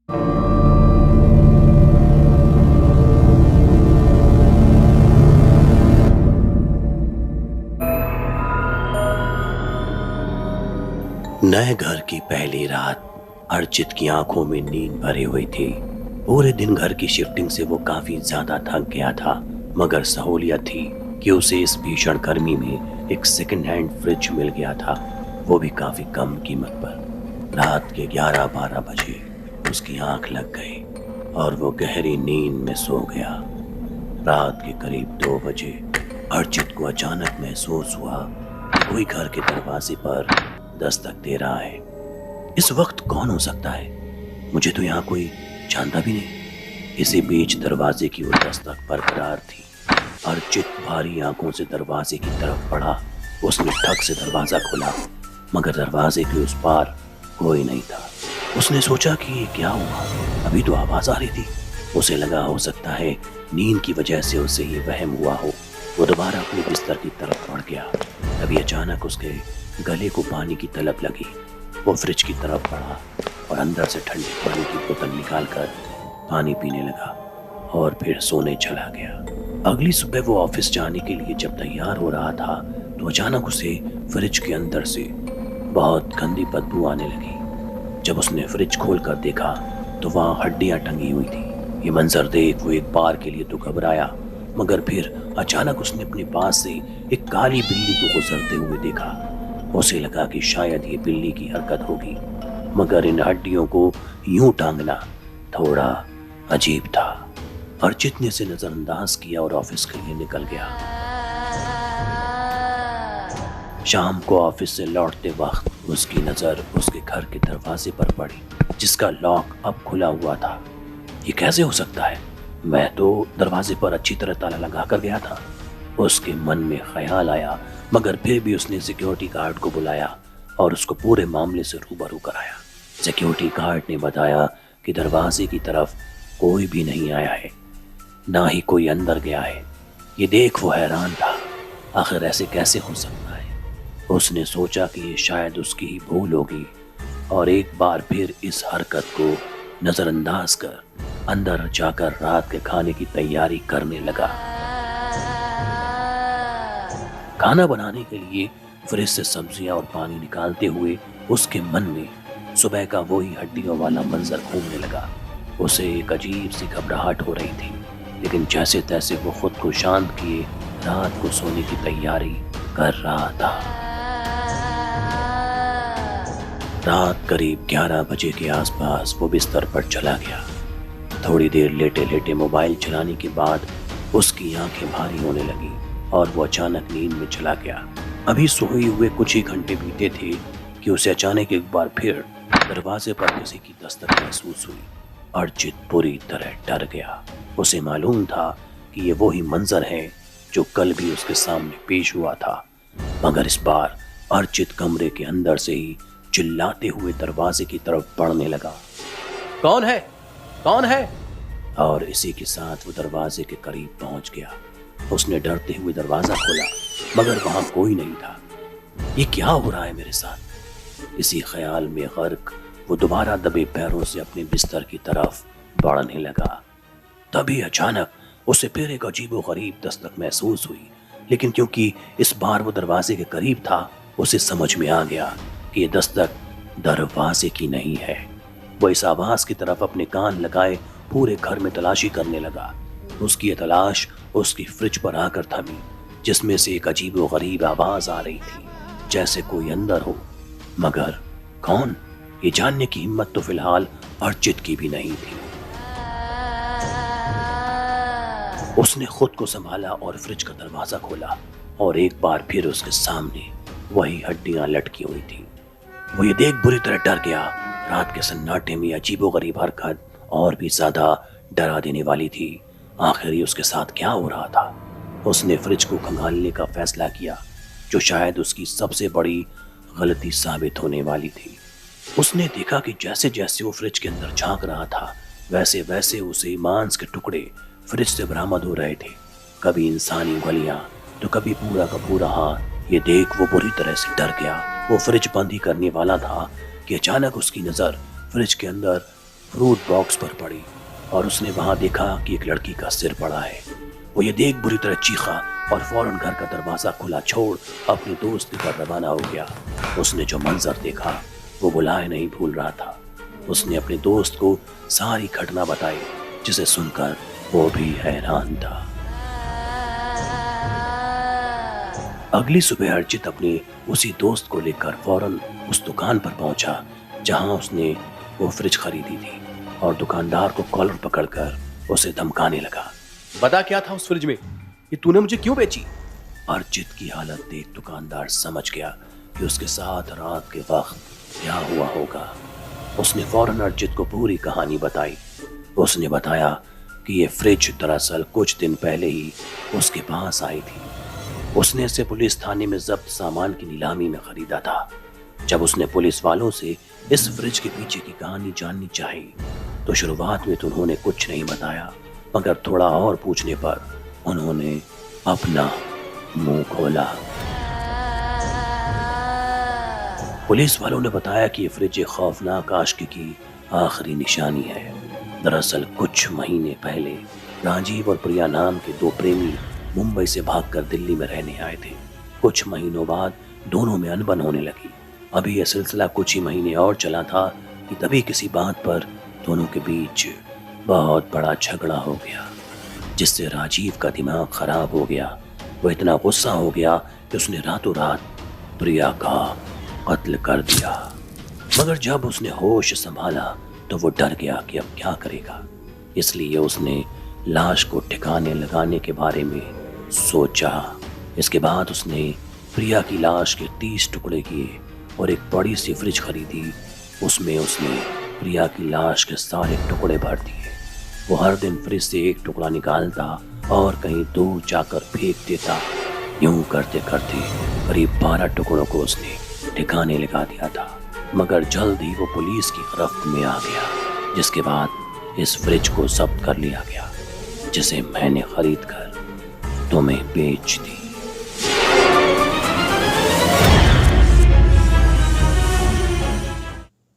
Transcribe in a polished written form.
नए घर की पहली रात अर्चित की आंखों में नींद भरी हुई थी। पूरे दिन घर की शिफ्टिंग से वो काफी ज्यादा थक गया था, मगर सहूलियत थी कि उसे इस भीषण गर्मी में एक सेकंड हैंड फ्रिज मिल गया था, वो भी काफी कम कीमत पर। रात के 11-12 बजे उसकी आंख लग गई और वो गहरी नींद में सो गया। रात के करीब 2 बजे अर्चित को अचानक महसूस हुआ कि कोई घर के दरवाजे पर दस्तक दे रहा है। इस वक्त कौन हो सकता है? मुझे तो यहाँ कोई जानता भी नहीं। इसी बीच दरवाजे की वो दस्तक बरकरार थी। अर्चित भारी आंखों से दरवाजे की तरफ बढ़ा। उसने ठक से दरवाजा खोला, मगर दरवाजे के उस पार कोई नहीं था। उसने सोचा कि ये क्या हुआ, अभी तो आवाज आ रही थी। उसे लगा हो सकता है नींद की वजह से उसे ये वहम हुआ हो। वो दोबारा अपने बिस्तर की तरफ बढ़ गया। तभी अचानक उसके गले को पानी की तलब लगी। वो फ्रिज की तरफ बढ़ा और अंदर से ठंडे पानी की बोतल निकालकर पानी पीने लगा और फिर सोने चला गया। अगली सुबह वो ऑफिस जाने के लिए जब तैयार हो रहा था तो अचानक उसे फ्रिज के अंदर से बहुत गंदी बदबू आने लगी। जब उसने फ्रिज खोलकर देखा तो वहाँ हड्डियां टंगी हुई थी। ये मंजर देख वो एक बार के लिए तो घबराया, मगर फिर अचानक उसने अपने पास से एक काली बिल्ली को गुजरते हुए देखा। उसे लगा कि शायद ये बिल्ली की हरकत होगी, मगर इन हड्डियों को यूं टांगना थोड़ा अजीब था। अर्चित ने इसे नजरअंदाज किया और ऑफिस के लिए निकल गया। शाम को ऑफिस से लौटते वक्त उसकी नजर उसके घर के दरवाजे पर पड़ी, जिसका लॉक अब खुला हुआ था। ये कैसे हो सकता है? मैं तो दरवाजे पर अच्छी तरह ताला लगा कर गया था। उसके मन में ख्याल आया, मगर फिर भी उसने सिक्योरिटी गार्ड को बुलाया और उसको पूरे मामले से रूबरू कराया। सिक्योरिटी गार्ड ने बताया कि दरवाजे की तरफ कोई भी नहीं आया है, ना ही कोई अंदर गया है। ये देख वो हैरान था, आखिर ऐसे कैसे हो सकता है। उसने सोचा कि ये शायद उसकी ही भूल होगी और एक बार फिर इस हरकत को नजरअंदाज कर अंदर जाकर रात के खाने की तैयारी करने लगा। खाना बनाने के लिए फ्रिज से सब्जियां और पानी निकालते हुए उसके मन में सुबह का वही हड्डियों वाला मंजर घूमने लगा। उसे एक अजीब सी घबराहट हो रही थी, लेकिन जैसे तैसे वो खुद को शांत किए रात को सोने की तैयारी कर रहा था। रात करीब 11 बजे के आसपास वो बिस्तर पर चला गया। थोड़ी देर लेटे लेटे मोबाइल चलाने के बाद उसकी आंखें भारी होने लगी और वो अचानक नींद में चला गया। अभी सोए हुए कुछ ही घंटे बीते थे कि उसे अचानक एक बार फिर दरवाजे पर किसी की दस्तक महसूस हुई। अर्चित पूरी तरह डर गया। उसे मालूम था कि ये वही मंजर है जो कल भी उसके सामने पेश हुआ था, मगर इस बार अर्चित कमरे के अंदर से ही चिल्लाते हुए दरवाजे की तरफ बढ़ने लगा। कौन है? कौन है? और इसी के साथ वो दरवाजे के करीब पहुंच गया। उसने डरते हुए दरवाजा खोला, मगर वहां कोई नहीं था। ये क्या हो रहा है मेरे साथ? इसी ख्याल में गर्क वो दोबारा दबे पैरों से अपने बिस्तर की तरफ बढ़ने लगा। तभी अचानक उसे फिर एक अजीबोगरीब दस्तक महसूस हुई, लेकिन क्योंकि इस बार वो दरवाजे के करीब था, उसे समझ में आ गया कि ये दस्तक दरवाजे की नहीं है। वो इस आवाज की तरफ अपने कान लगाए पूरे घर में तलाशी करने लगा। उसकी ये तलाश उसकी फ्रिज पर आकर थमी, जिसमें से एक अजीबोगरीब आवाज आ रही थी, जैसे कोई अंदर हो, मगर कौन, ये जानने की हिम्मत तो फिलहाल अर्चित की भी नहीं थी। उसने खुद को संभाला और फ्रिज का दरवाजा खोला और एक बार फिर उसके सामने वही हड्डियां लटकी हुई थी। वो ये देख बुरी तरह डर गया। रात के सन्नाटे में अजीबोगरीब हरकत और भी ज्यादा डरा देने वाली थी। आखिर ये उसके साथ क्या हो रहा था? उसने फ्रिज को खंगालने का फैसला किया, जो शायद उसकी सबसे बड़ी गलती साबित होने वाली थी। उसने देखा कि जैसे जैसे वो फ्रिज के अंदर झांक रहा था, वैसे वैसे उसे मांस के टुकड़े फ्रिज से बरामद हो रहे थे। कभी इंसानी उंगलियां तो कभी पूरा का पूरा हाथ। ये देख वो बुरी तरह से डर गया। वो फ्रिज बंद ही करने वाला था कि अचानक उसकी नजर फ्रिज के अंदर फ्रूट बॉक्स पर पड़ी और उसने वहां देखा कि एक लड़की का सिर पड़ा है। वो ये देख बुरी तरह चीखा और फौरन घर का दरवाजा खुला छोड़ अपने दोस्त की तरफ रवाना हो गया। उसने जो मंजर देखा वो भुलाए नहीं भूल रहा था। उसने अपने दोस्त को सारी घटना बताई, जिसे सुनकर वो भी हैरान था। अगली सुबह अर्चित अपने उसी दोस्त को लेकर फौरन उस दुकान पर पहुंचा जहां उसने वो फ्रिज खरीदी थी और दुकानदार को कॉलर पकड़कर उसे धमकाने लगा। बता क्या था उस फ्रिज में? ये तूने मुझे क्यों बेची? अर्चित की हालत देख दुकानदार समझ गया कि उसके साथ रात के वक्त क्या हुआ होगा। उसने फौरन अर्चित को पूरी कहानी बताई। उसने बताया कि ये फ्रिज दरअसल कुछ दिन पहले ही उसके पास आई थी। उसने इसे पुलिस थाने में जब्त सामान की नीलामी में खरीदा था। जब उसने पुलिस वालों से इस फ्रिज के पीछे की कहानी जाननी चाही तो शुरुआत में तो उन्होंने कुछ नहीं बताया, मगर थोड़ा और पूछने पर उन्होंने अपना मुंह खोला। पुलिस वालों ने बताया कि ये फ्रिज एक खौफनाक आशिकी की आखिरी निशानी है। दरअसल कुछ महीने पहले राजीव और प्रिया नाम के दो प्रेमी मुंबई से भागकर दिल्ली में रहने आए थे। कुछ महीनों बाद दोनों में अनबन होने लगी। अभी यह सिलसिला कुछ ही महीने और चला था कि तभी किसी बात पर दोनों के बीच बहुत बड़ा झगड़ा हो गया, जिससे राजीव का दिमाग खराब हो गया। वो इतना गुस्सा हो गया कि उसने रातों रात प्रिया का कत्ल कर दिया। मगर जब उसने होश संभाला तो वो डर गया कि अब क्या करेगा। इसलिए उसने लाश को ठिकाने लगाने के बारे में सोचा। इसके बाद उसने प्रिया की लाश के 30 टुकड़े किए और एक बड़ी सी फ्रिज खरीदी। उसमें उसने प्रिया की लाश के सारे टुकड़े भर दिए। वो हर दिन फ्रिज से एक टुकड़ा निकालता और कहीं दूर जाकर फेंक देता। यूं करते करते करीब 12 टुकड़ों को उसने ठिकाने लगा दिया था। मगर जल्द ही वो पुलिस की गिरफ्त में आ गया, जिसके बाद इस फ्रिज को जब्त कर लिया गया, जिसे मैंने खरीद कर तुम्हें बेच दी।